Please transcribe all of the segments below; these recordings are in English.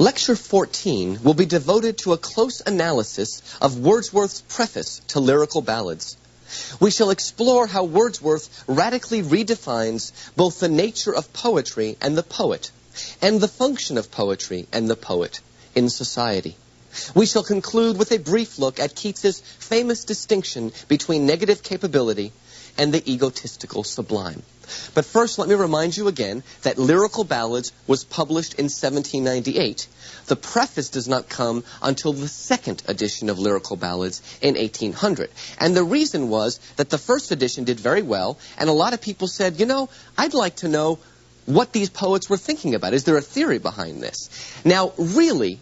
Lecture 14 will be devoted to a close analysis of Wordsworth's preface to Lyrical Ballads. We shall explore how Wordsworth radically redefines both the nature of poetry and the poet, and the function of poetry and the poet in society. We shall conclude with a brief look at Keats's famous distinction between negative capability and the egotistical sublime. But first, let me remind you again that Lyrical Ballads was published in 1798. The preface does not come until the second edition of Lyrical Ballads in 1800. And the reason was that the first edition did very well, and a lot of people said, you know, I'd like to know what these poets were thinking about. Is there a theory behind this? Now, really,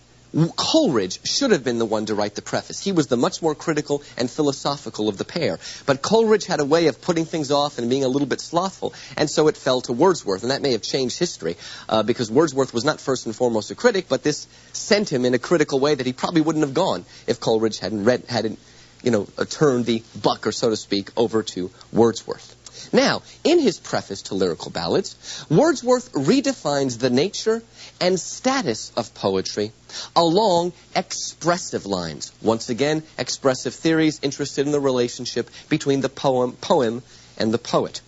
Coleridge should have been the one to write the preface. He was the much more critical and philosophical of the pair. But Coleridge had a way of putting things off and being a little bit slothful, and so it fell to Wordsworth. And that may have changed history, because Wordsworth was not first and foremost a critic, but this sent him in a critical way that he probably wouldn't have gone if Coleridge hadn't turned the buck, or so to speak, over to Wordsworth. Now, in his preface to Lyrical Ballads, Wordsworth redefines the nature and status of poetry along expressive lines. Once again, expressive theories interested in the relationship between the poem and the poet.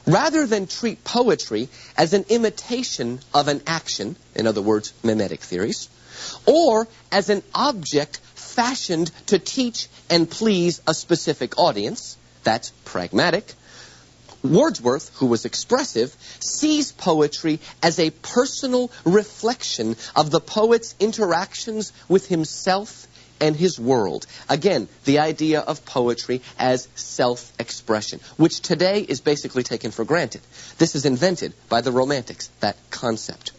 Rather than treat poetry as an imitation of an action, in other words, mimetic theories, or as an object fashioned to teach and please a specific audience, that's pragmatic, Wordsworth, who was expressive, sees poetry as a personal reflection of the poet's interactions with himself and his world. Again, the idea of poetry as self-expression, which today is basically taken for granted. This is invented by the Romantics, that concept.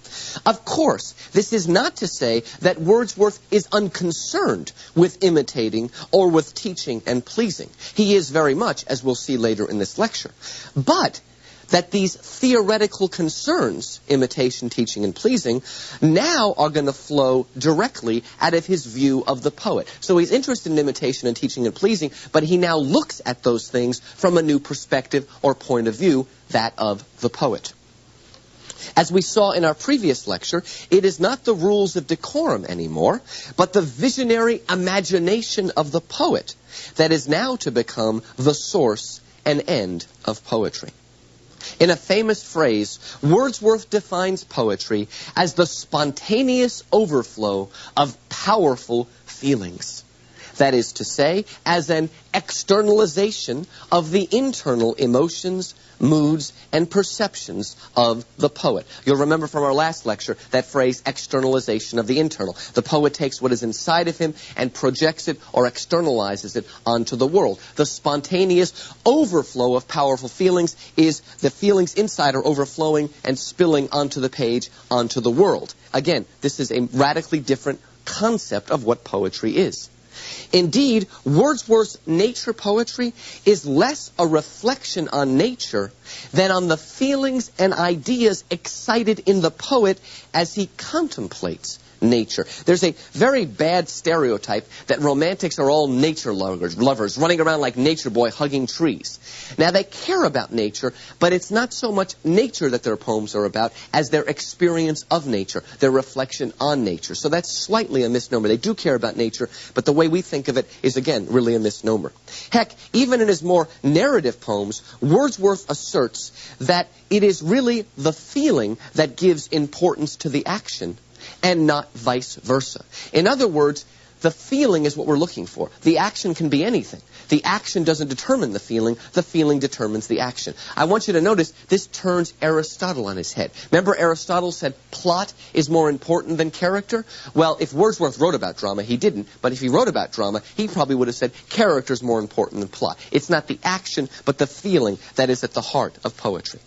Of course, this is not to say that Wordsworth is unconcerned with imitating or with teaching and pleasing. He is very much, as we'll see later in this lecture. But that these theoretical concerns, imitation, teaching, and pleasing, now are going to flow directly out of his view of the poet. So he's interested in imitation and teaching and pleasing, but he now looks at those things from a new perspective or point of view, that of the poet. As we saw in our previous lecture, it is not the rules of decorum anymore, but the visionary imagination of the poet that is now to become the source and end of poetry. In a famous phrase, Wordsworth defines poetry as the spontaneous overflow of powerful feelings. That is to say, as an externalization of the internal emotions, moods, and perceptions of the poet. You'll remember from our last lecture that phrase, externalization of the internal. The poet takes what is inside of him and projects it or externalizes it onto the world. The spontaneous overflow of powerful feelings is the feelings inside are overflowing and spilling onto the page, onto the world. Again, this is a radically different concept of what poetry is. Indeed, Wordsworth's nature poetry is less a reflection on nature than on the feelings and ideas excited in the poet as he contemplates nature. There's a very bad stereotype that romantics are all nature lovers running around like nature boy hugging trees. Now, they care about nature, but it's not so much nature that their poems are about as their experience of nature, their reflection on nature. So that's slightly a misnomer. They do care about nature, but the way we think of it is, again, really a misnomer. Heck, even in his more narrative poems, Wordsworth asserts that it is really the feeling that gives importance to the action, and not vice versa. In other words, the feeling is what we're looking for. The action can be anything. The action doesn't determine the feeling determines the action. I want you to notice this turns Aristotle on his head. Remember Aristotle said plot is more important than character? Well, if Wordsworth wrote about drama, he didn't, but if he wrote about drama, he probably would have said character is more important than plot. It's not the action, but the feeling that is at the heart of poetry.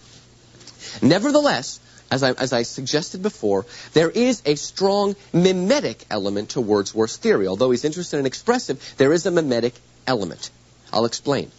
Nevertheless, as I suggested before, there is a strong mimetic element to Wordsworth's theory. Although he's interested in expressive, there is a mimetic element. I'll explain.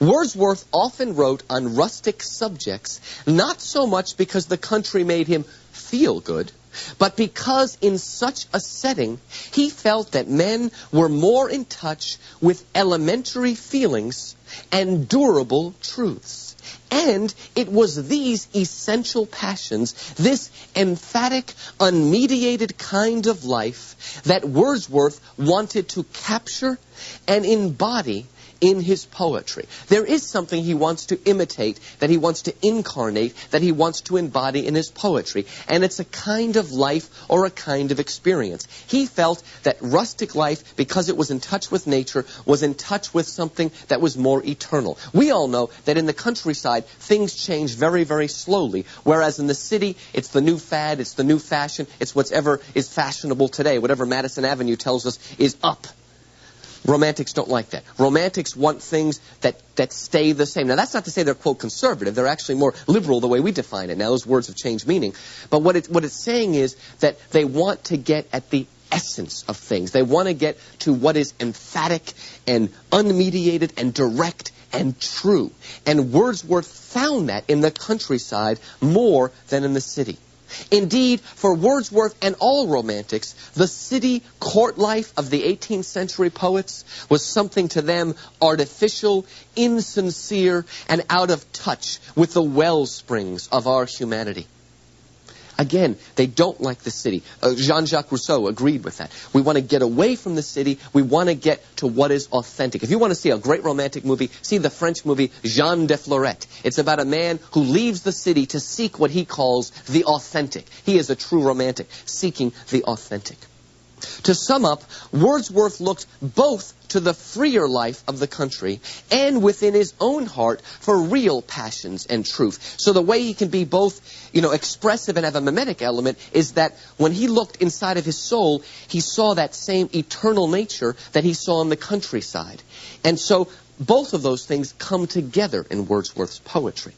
Wordsworth often wrote on rustic subjects, not so much because the country made him feel good, but because in such a setting he felt that men were more in touch with elementary feelings and durable truths. And it was these essential passions, this emphatic, unmediated kind of life, that Wordsworth wanted to capture and embody in his poetry. There is something he wants to imitate, that he wants to incarnate, that he wants to embody in his poetry. And it's a kind of life or a kind of experience. He felt that rustic life, because it was in touch with nature, was in touch with something that was more eternal. We all know that in the countryside, things change very, very slowly. Whereas in the city, it's the new fad, it's the new fashion, it's whatever is fashionable today. Whatever Madison Avenue tells us is up. Romantics don't like that. Romantics want things that stay the same. Now, that's not to say they're, quote, conservative. They're actually more liberal the way we define it. Now, those words have changed meaning. But what it's saying is that they want to get at the essence of things. They want to get to what is emphatic and unmediated and direct and true. And Wordsworth found that in the countryside more than in the city. Indeed, for Wordsworth and all romantics, the city court life of the 18th century poets was something to them artificial, insincere, and out of touch with the wellsprings of our humanity. Again, they don't like the city. Jean-Jacques Rousseau agreed with that. We want to get away from the city. We want to get to what is authentic. If you want to see a great romantic movie, see the French movie Jean de Florette. It's about a man who leaves the city to seek what he calls the authentic. He is a true romantic, seeking the authentic. To sum up, Wordsworth looked both to the freer life of the country and within his own heart for real passions and truth. So the way he can be both, expressive and have a mimetic element is that when he looked inside of his soul, he saw that same eternal nature that he saw in the countryside. And so both of those things come together in Wordsworth's poetry.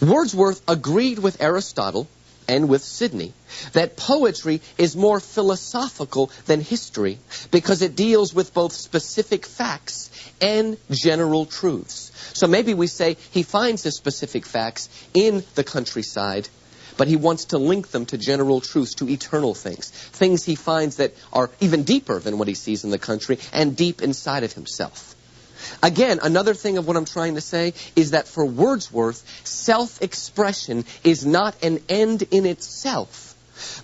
Wordsworth agreed with Aristotle and with Sidney that poetry is more philosophical than history because it deals with both specific facts and general truths. So maybe we say he finds the specific facts in the countryside, but he wants to link them to general truths, to eternal things. Things he finds that are even deeper than what he sees in the country and deep inside of himself. Again, another thing of what I'm trying to say is that for Wordsworth, self-expression is not an end in itself,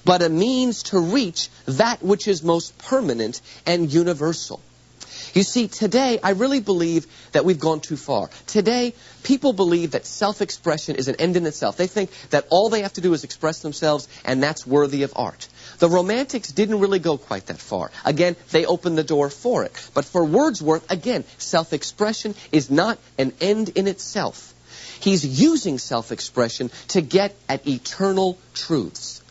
but a means to reach that which is most permanent and universal. You see, today, I really believe that we've gone too far. Today, people believe that self-expression is an end in itself. They think that all they have to do is express themselves, and that's worthy of art. The Romantics didn't really go quite that far. Again, they opened the door for it. But for Wordsworth, again, self-expression is not an end in itself. He's using self-expression to get at eternal truths.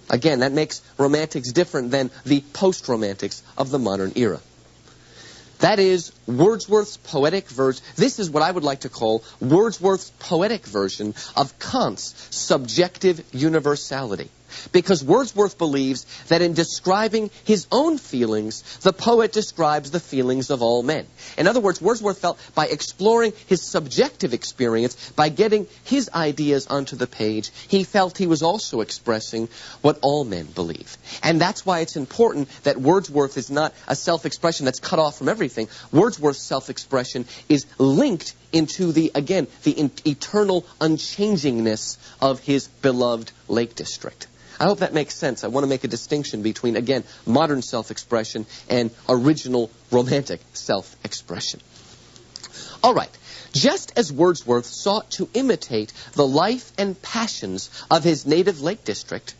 Again, that makes Romantics different than the post-Romantics of the modern era. That is Wordsworth's poetic version. This is what I would like to call Wordsworth's poetic version of Kant's subjective universality. Because Wordsworth believes that in describing his own feelings, the poet describes the feelings of all men. In other words, Wordsworth felt by exploring his subjective experience, by getting his ideas onto the page, he felt he was also expressing what all men believe. And that's why it's important that Wordsworth is not a self-expression that's cut off from everything. Wordsworth's self-expression is linked into the eternal unchangingness of his beloved Lake District. I hope that makes sense. I want to make a distinction between, again, modern self-expression and original romantic self-expression. All right. Just as Wordsworth sought to imitate the life and passions of his native Lake District,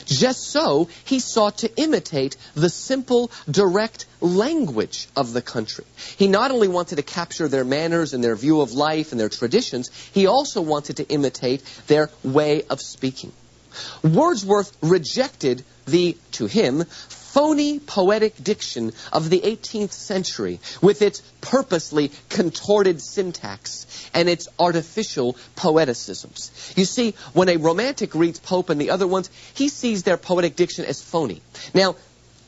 just so he sought to imitate the simple, direct language of the country. He not only wanted to capture their manners and their view of life and their traditions, he also wanted to imitate their way of speaking. Wordsworth rejected the, to him, phony poetic diction of the 18th century with its purposely contorted syntax and its artificial poeticisms. You see, when a romantic reads Pope and the other ones, he sees their poetic diction as phony. Now,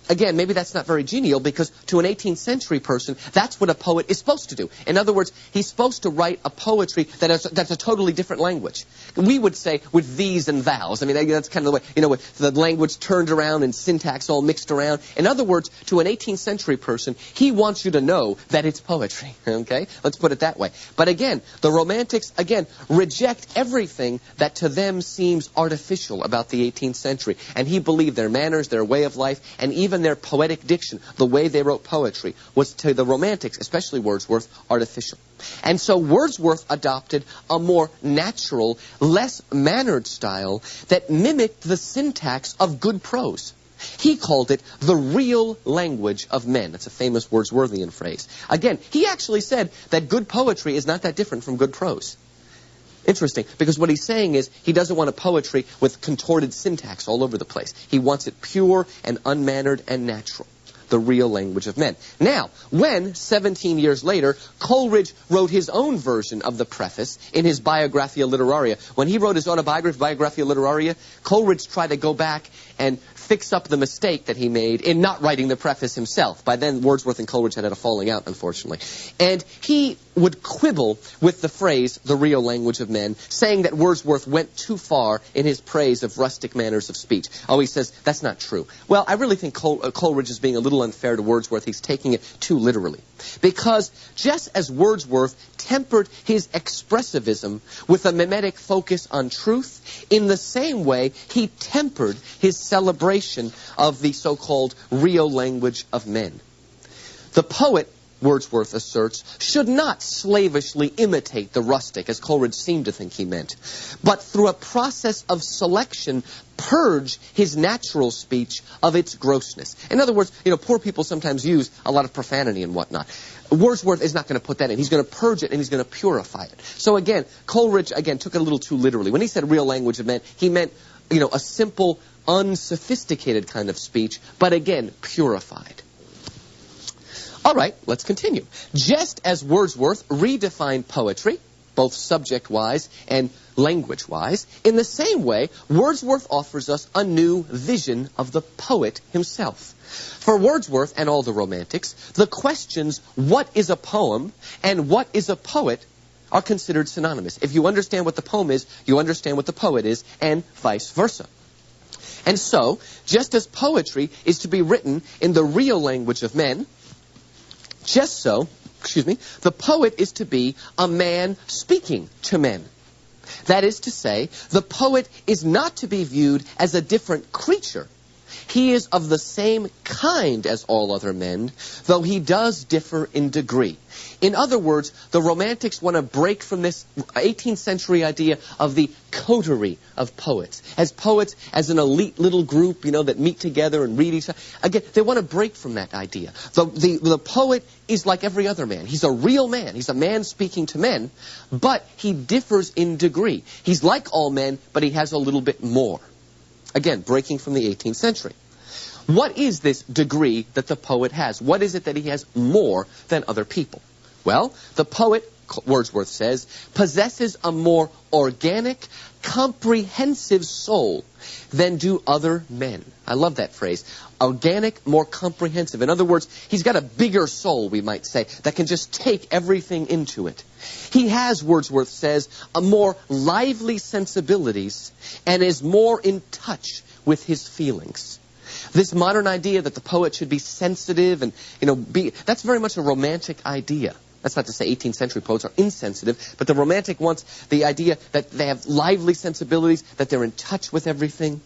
again, maybe that's not very genial, because to an 18th century person, that's what a poet is supposed to do. In other words, he's supposed to write a poetry that's a totally different language. We would say with these and thous. I mean, that's kind of the way, with the language turned around and syntax all mixed around. In other words, to an 18th century person, he wants you to know that it's poetry. Okay? Let's put it that way. But again, the Romantics, again, reject everything that to them seems artificial about the 18th century. And he believed their manners, their way of life, and even their poetic diction, the way they wrote poetry, was to the Romantics, especially Wordsworth, artificial. And so Wordsworth adopted a more natural, less mannered style that mimicked the syntax of good prose. He called it the real language of men. That's a famous Wordsworthian phrase. Again, he actually said that good poetry is not that different from good prose. Interesting, because what he's saying is he doesn't want a poetry with contorted syntax all over the place. He wants it pure and unmannered and natural. The real language of men. Now, when, 17 years later, Coleridge wrote his own version of the preface in his Biographia Literaria, when he wrote his autobiography, Biographia Literaria, Coleridge tried to go back and fix up the mistake that he made in not writing the preface himself. By then, Wordsworth and Coleridge had a falling out, unfortunately. And he would quibble with the phrase, the real language of men, saying that Wordsworth went too far in his praise of rustic manners of speech. Oh, he says, that's not true. Well, I really think Coleridge is being a little unfair to Wordsworth. He's taking it too literally. Because just as Wordsworth tempered his expressivism with a mimetic focus on truth, in the same way, he tempered his celebration of the so-called real language of men. The poet, Wordsworth asserts, should not slavishly imitate the rustic, as Coleridge seemed to think he meant, but through a process of selection, purge his natural speech of its grossness. In other words, poor people sometimes use a lot of profanity and whatnot. Wordsworth is not going to put that in. He's going to purge it and he's going to purify it. So again, Coleridge, took it a little too literally. When he said real language of men, he meant, a simple, unsophisticated kind of speech, but again, purified. All right, let's continue. Just as Wordsworth redefined poetry, both subject-wise and language-wise, in the same way, Wordsworth offers us a new vision of the poet himself. For Wordsworth and all the Romantics, the questions, what is a poem and what is a poet, are considered synonymous. If you understand what the poem is, you understand what the poet is, and vice versa. And so, just as poetry is to be written in the real language of men, just so, the poet is to be a man speaking to men. That is to say, the poet is not to be viewed as a different creature. He is of the same kind as all other men, though he does differ in degree. In other words, the Romantics want to break from this 18th century idea of the coterie of poets. As poets, as an elite little group, that meet together and read each other. Again, they want to break from that idea. The poet is like every other man. He's a real man. He's a man speaking to men, but he differs in degree. He's like all men, but he has a little bit more. Again, breaking from the 18th century. What is this degree that the poet has? What is it that he has more than other people? Well, the poet, Wordsworth says, possesses a more organic, comprehensive soul than do other men. I love that phrase. Organic, more comprehensive. In other words, he's got a bigger soul, we might say, that can just take everything into it. He has, Wordsworth says, a more lively sensibilities and is more in touch with his feelings. This modern idea that the poet should be sensitive and, that's very much a Romantic idea. That's not to say 18th century poets are insensitive, but the Romantic wants the idea that they have lively sensibilities, that they're in touch with everything.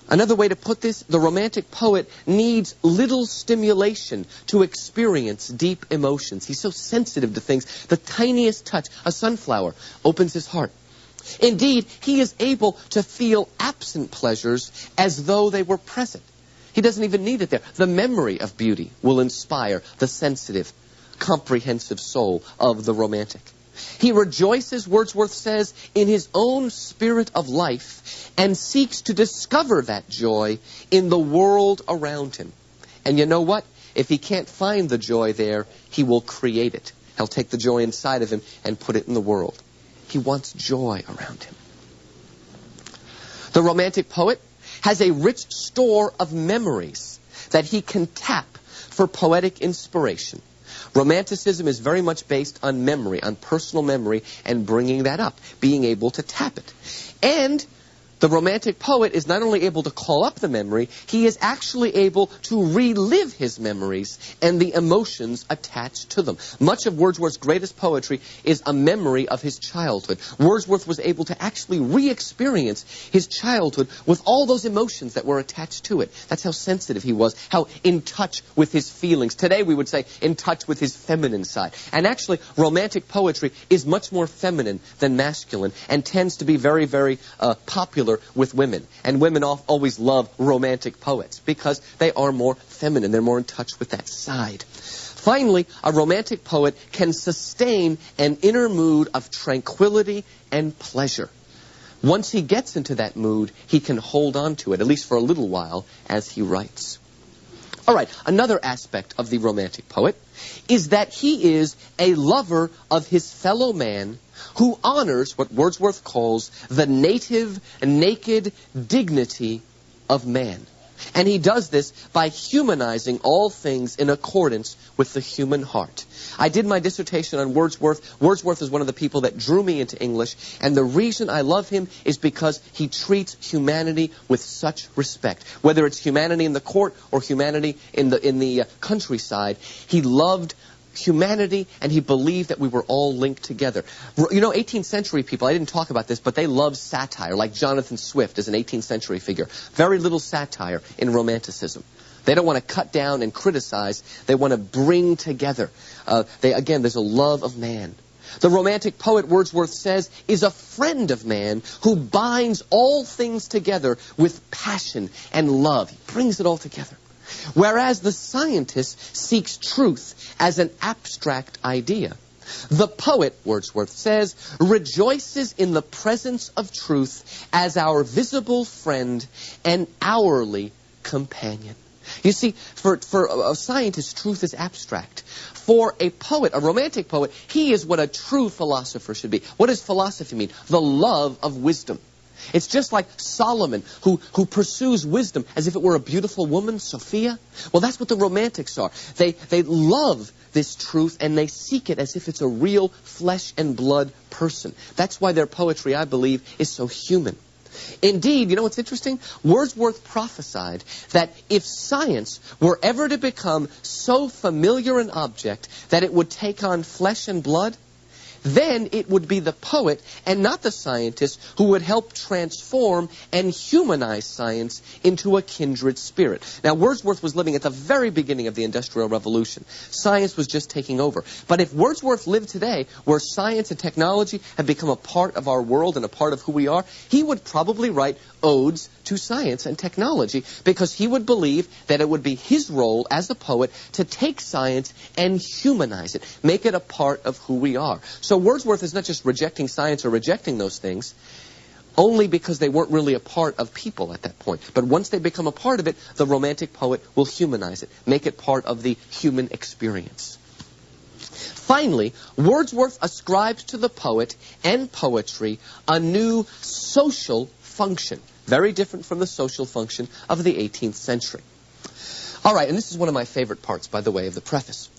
Another way to put this, the Romantic poet needs little stimulation to experience deep emotions. He's so sensitive to things. The tiniest touch, a sunflower, opens his heart. Indeed, he is able to feel absent pleasures as though they were present. He doesn't even need it there. The memory of beauty will inspire the sensitive, comprehensive soul of the Romantic. He rejoices, Wordsworth says, in his own spirit of life and seeks to discover that joy in the world around him. And you know what? If he can't find the joy there, he will create it. He'll take the joy inside of him and put it in the world. He wants joy around him. The Romantic poet has a rich store of memories that he can tap for poetic inspiration. Romanticism is very much based on memory, on personal memory, and bringing that up, being able to tap it. And the Romantic poet is not only able to call up the memory, he is actually able to relive his memories and the emotions attached to them. Much of Wordsworth's greatest poetry is a memory of his childhood. Wordsworth was able to actually re-experience his childhood with all those emotions that were attached to it. That's how sensitive he was, how in touch with his feelings. Today we would say in touch with his feminine side. And actually, Romantic poetry is much more feminine than masculine and tends to be very, very popular with women. And women always love Romantic poets because they are more feminine. They're more in touch with that side. Finally, a Romantic poet can sustain an inner mood of tranquility and pleasure. Once he gets into that mood, he can hold on to it, at least for a little while, as he writes. All right, another aspect of the Romantic poet is that he is a lover of his fellow man who honors what Wordsworth calls the native, naked dignity of man. And he does this by humanizing all things in accordance with the human heart. I did my dissertation on Wordsworth. Wordsworth is one of the people that drew me into English, and the reason I love him is because he treats humanity with such respect. Whether it's humanity in the court or humanity in the countryside, he loved humanity, and he believed that we were all linked together. You know, 18th century people, I didn't talk about this, but they loved satire, like Jonathan Swift is an 18th century figure. Very little satire in Romanticism. They don't want to cut down and criticize. They want to bring together. Again, there's a love of man. The Romantic poet, Wordsworth says, is a friend of man who binds all things together with passion and love. He brings it all together. Whereas the scientist seeks truth as an abstract idea. The poet, Wordsworth says, rejoices in the presence of truth as our visible friend and hourly companion. You see, for a scientist, truth is abstract. For a poet, a Romantic poet, he is what a true philosopher should be. What does philosophy mean? The love of wisdom. It's just like Solomon, who pursues wisdom as if it were a beautiful woman, Sophia. Well, that's what the Romantics are. They love this truth, and they seek it as if it's a real flesh and blood person. That's why their poetry, I believe, is so human. Indeed, you know what's interesting? Wordsworth prophesied that if science were ever to become so familiar an object that it would take on flesh and blood, then it would be the poet and not the scientist who would help transform and humanize science into a kindred spirit. Now, Wordsworth was living at the very beginning of the Industrial Revolution. Science was just taking over. But if Wordsworth lived today, where science and technology have become a part of our world and a part of who we are, he would probably write odes to science and technology, because he would believe that it would be his role as a poet to take science and humanize it, make it a part of who we are. So Wordsworth is not just rejecting science or rejecting those things only because they weren't really a part of people at that point. But once they become a part of it, the Romantic poet will humanize it, make it part of the human experience. Finally, Wordsworth ascribes to the poet and poetry a new social function, very different from the social function of the 18th century. All right, and this is one of my favorite parts, by the way, of the preface.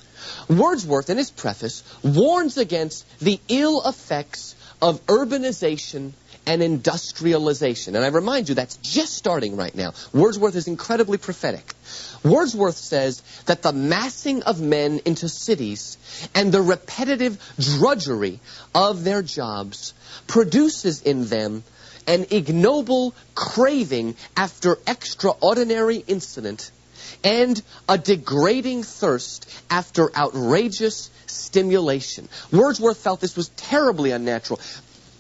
Wordsworth, in his preface, warns against the ill effects of urbanization and industrialization. And I remind you, that's just starting right now. Wordsworth is incredibly prophetic. Wordsworth says that the massing of men into cities and the repetitive drudgery of their jobs produces in them an ignoble craving after extraordinary incident and a degrading thirst after outrageous stimulation. Wordsworth felt this was terribly unnatural,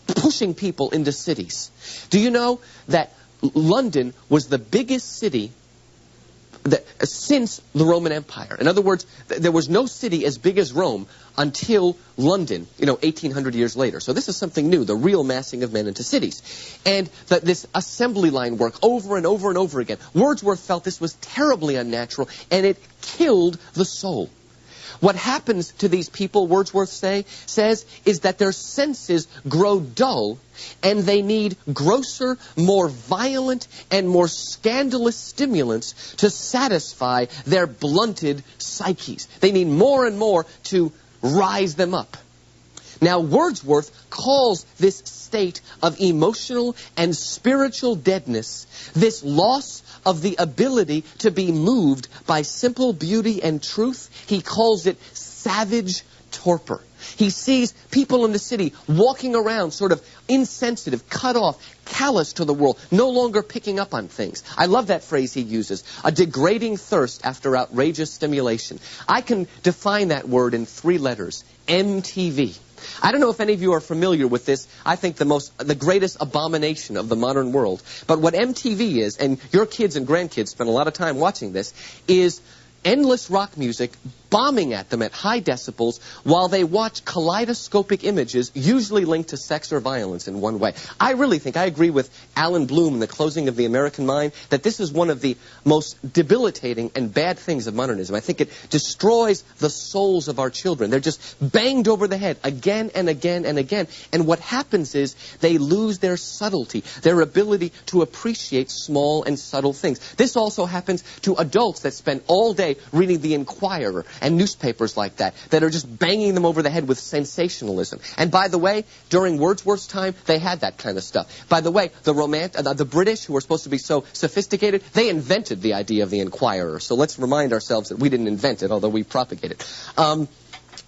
pushing people into cities. Do you know that London was the biggest city since the Roman Empire? In other words, there was no city as big as Rome until London, 1800 years later. So this is something new, the real massing of men into cities. And this assembly line work over and over and over again. Wordsworth felt this was terribly unnatural, and it killed the soul. What happens to these people, Wordsworth says, is that their senses grow dull and they need grosser, more violent, and more scandalous stimulants to satisfy their blunted psyches. They need more and more to rise them up. Now, Wordsworth calls this state of emotional and spiritual deadness, this loss of the ability to be moved by simple beauty and truth, he calls it savage torpor. He sees people in the city walking around sort of insensitive, cut off, callous to the world, no longer picking up on things. I love that phrase he uses, a degrading thirst after outrageous stimulation. I can define that word in 3 letters, MTV. I don't know if any of you are familiar with this. I think the greatest abomination of the modern world. But what MTV is, and your kids and grandkids spend a lot of time watching this, is endless rock music bombing at them at high decibels while they watch kaleidoscopic images usually linked to sex or violence in one way. I really think, I agree with Alan Bloom in The Closing of the American Mind, that this is one of the most debilitating and bad things of modernism. I think it destroys the souls of our children. They're just banged over the head again and again and again. And what happens is they lose their subtlety, their ability to appreciate small and subtle things. This also happens to adults that spend all day reading The Inquirer and newspapers like that are just banging them over the head with sensationalism. And by the way, during Wordsworth's time, they had that kind of stuff. By the way, the British, who were supposed to be so sophisticated, they invented the idea of The Inquirer. So let's remind ourselves that we didn't invent it, although we propagate it.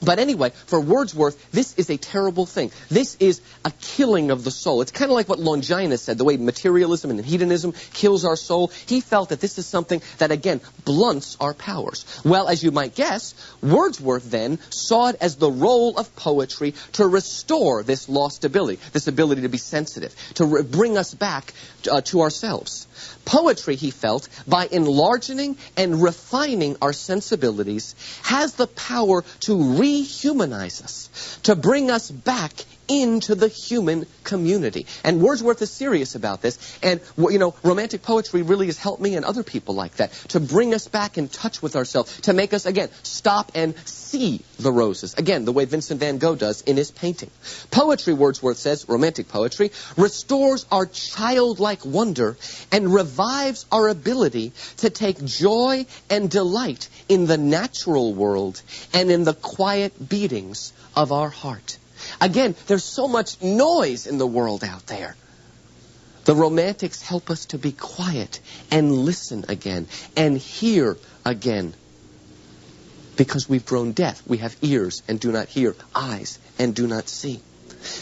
But anyway, for Wordsworth, this is a terrible thing. This is a killing of the soul. It's kind of like what Longinus said, the way materialism and hedonism kills our soul. He felt that this is something that, again, blunts our powers. Well, as you might guess, Wordsworth then saw it as the role of poetry to restore this lost ability, this ability to be sensitive, to bring us back to ourselves. Poetry, he felt, by enlarging and refining our sensibilities, has the power to rehumanize us, to bring us back into the human community. And Wordsworth is serious about this. And, you know, romantic poetry really has helped me and other people like that, to bring us back in touch with ourselves, to make us, again, stop and see the roses. Again, the way Vincent van Gogh does in his painting. Poetry, Wordsworth says, romantic poetry, restores our childlike wonder and revives our ability to take joy and delight in the natural world and in the quiet beatings of our heart. Again, there's so much noise in the world out there. The Romantics help us to be quiet and listen again and hear again. Because we've grown deaf. We have ears and do not hear, eyes and do not see.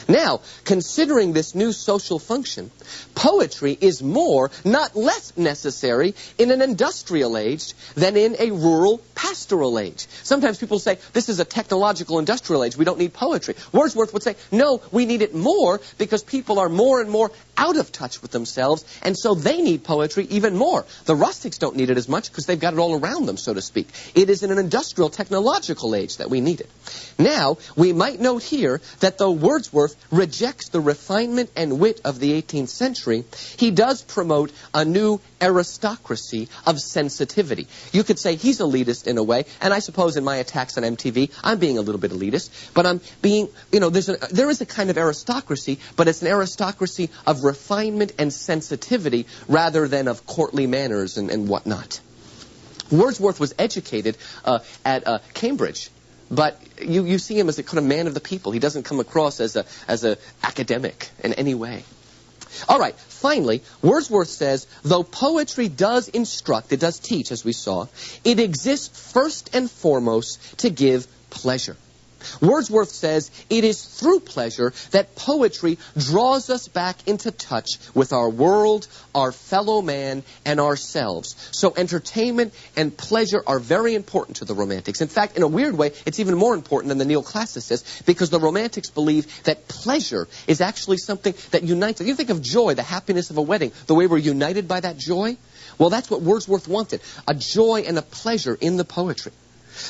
Now, considering this new social function, poetry is more, not less necessary in an industrial age than in a rural pastoral age. Sometimes people say, this is a technological industrial age, we don't need poetry. Wordsworth would say, no, we need it more because people are more and more out of touch with themselves, and so they need poetry even more. The rustics don't need it as much because they've got it all around them, so to speak. It is in an industrial technological age that we need it. Now, we might note here that though Wordsworth rejects the refinement and wit of the 18th century, he does promote a new aristocracy of sensitivity. You could say he's elitist in a way, and I suppose in my attacks on MTV, I'm being a little bit elitist, but I'm being, you know, there is a kind of aristocracy, but it's an aristocracy of refinement and sensitivity rather than of courtly manners and whatnot. Wordsworth was educated at Cambridge. But you see him as a kind of man of the people. He doesn't come across as a academic in any way. All right, finally, Wordsworth says, though poetry does instruct, it does teach, as we saw, it exists first and foremost to give pleasure. Wordsworth says it is through pleasure that poetry draws us back into touch with our world, our fellow man, and ourselves. So entertainment and pleasure are very important to the Romantics. In fact, in a weird way, it's even more important than the Neoclassicists, because the Romantics believe that pleasure is actually something that unites. You think of joy, the happiness of a wedding, the way we're united by that joy? Well, that's what Wordsworth wanted, a joy and a pleasure in the poetry.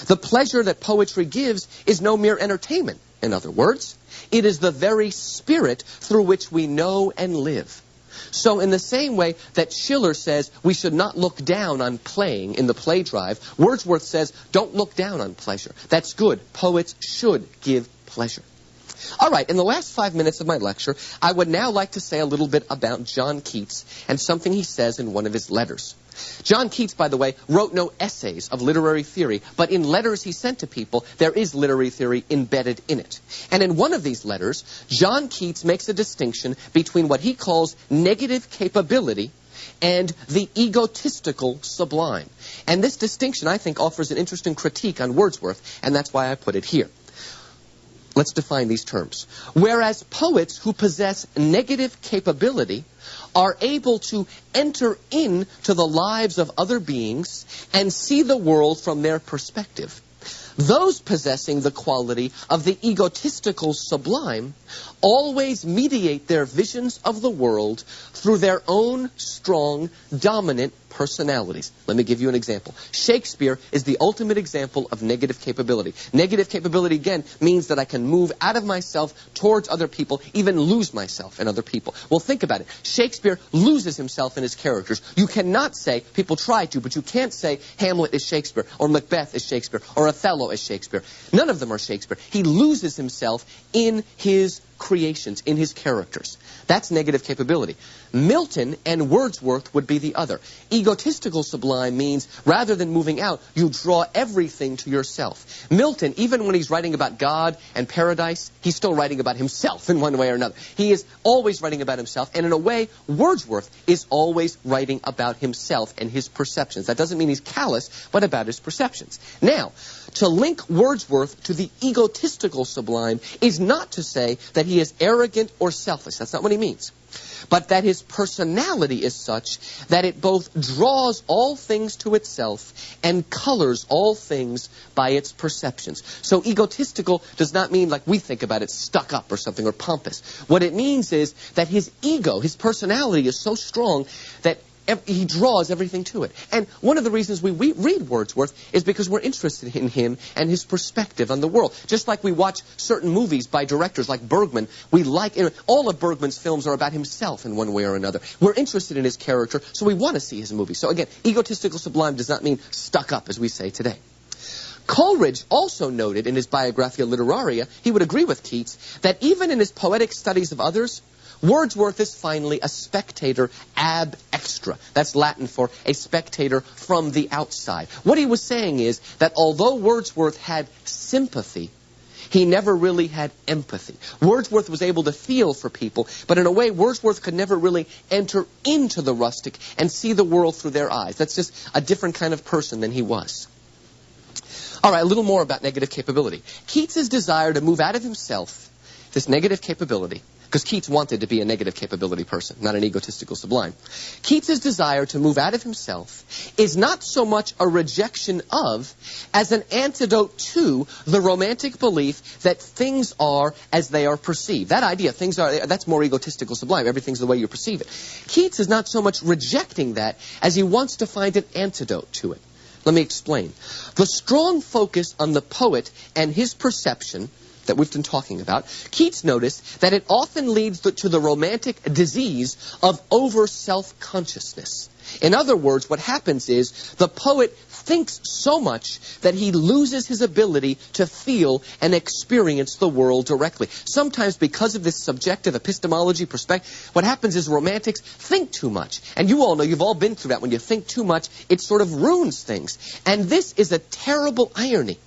The pleasure that poetry gives is no mere entertainment. In other words, it is the very spirit through which we know and live. So in the same way that Schiller says we should not look down on playing in the play drive, Wordsworth says don't look down on pleasure. That's good. Poets should give pleasure. All right, in the last 5 minutes of my lecture, I would now like to say a little bit about John Keats and something he says in one of his letters. John Keats, by the way, wrote no essays of literary theory, but in letters he sent to people, there is literary theory embedded in it. And in one of these letters, John Keats makes a distinction between what he calls negative capability and the egotistical sublime. And this distinction, I think, offers an interesting critique on Wordsworth, and that's why I put it here. Let's define these terms. Whereas poets who possess negative capability are able to enter into the lives of other beings and see the world from their perspective, those possessing the quality of the egotistical sublime always mediate their visions of the world through their own strong, dominant personalities. Let me give you an example. Shakespeare is the ultimate example of negative capability. Negative capability, again, means that I can move out of myself towards other people, even lose myself in other people. Well, think about it. Shakespeare loses himself in his characters. You cannot say, people try to, but you can't say Hamlet is Shakespeare, or Macbeth is Shakespeare, or Othello is Shakespeare. None of them are Shakespeare. He loses himself in his creations, in his characters. That's negative capability. Milton and Wordsworth would be the other. Egotistical sublime means rather than moving out, you draw everything to yourself. Milton, even when he's writing about God and paradise, he's still writing about himself in one way or another. He is always writing about himself, and in a way, Wordsworth is always writing about himself and his perceptions. That doesn't mean he's callous, but about his perceptions. Now, to link Wordsworth to the egotistical sublime is not to say that he is arrogant or selfish. That's not what he means. But that his personality is such that it both draws all things to itself and colors all things by its perceptions. So egotistical does not mean like we think about it, stuck up or something, or pompous. What it means is that his ego, his personality is so strong that he draws everything to it. And one of the reasons we read Wordsworth is because we're interested in him and his perspective on the world. Just like we watch certain movies by directors like Bergman, we like, all of Bergman's films are about himself in one way or another. We're interested in his character, so we want to see his movies. So again, egotistical sublime does not mean stuck up, as we say today. Coleridge also noted in his Biographia Literaria, he would agree with Keats, that even in his poetic studies of others, Wordsworth is finally a spectator ab extra. That's Latin for a spectator from the outside. What he was saying is that although Wordsworth had sympathy, he never really had empathy. Wordsworth was able to feel for people, but in a way, Wordsworth could never really enter into the rustic and see the world through their eyes. That's just a different kind of person than he was. All right, a little more about negative capability. Keats's desire to move out of himself, this negative capability, because Keats wanted to be a negative capability person, not an egotistical sublime. Keats's desire to move out of himself is not so much a rejection of as an antidote to the romantic belief that things are as they are perceived. That idea, things are, that's more egotistical sublime. Everything's the way you perceive it. Keats is not so much rejecting that as he wants to find an antidote to it. Let me explain. The strong focus on the poet and his perception that we've been talking about, Keats noticed that it often leads to the romantic disease of over-self-consciousness. In other words, what happens is the poet thinks so much that he loses his ability to feel and experience the world directly. Sometimes because of this subjective epistemology perspective, what happens is romantics think too much. And you all know, you've all been through that. When you think too much, it sort of ruins things. And this is a terrible irony.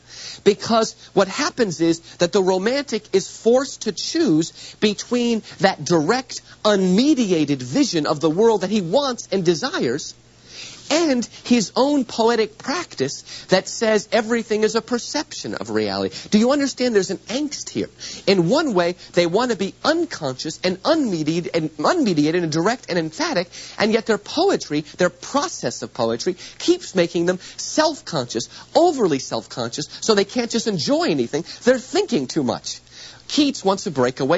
Because what happens is that the romantic is forced to choose between that direct, unmediated vision of the world that he wants and desires and his own poetic practice that says everything is a perception of reality. Do you understand there's an angst here? In one way, they want to be unconscious and unmediated and direct and emphatic, and yet their poetry, their process of poetry, keeps making them self-conscious, overly self-conscious, so they can't just enjoy anything. They're thinking too much. Keats wants to break away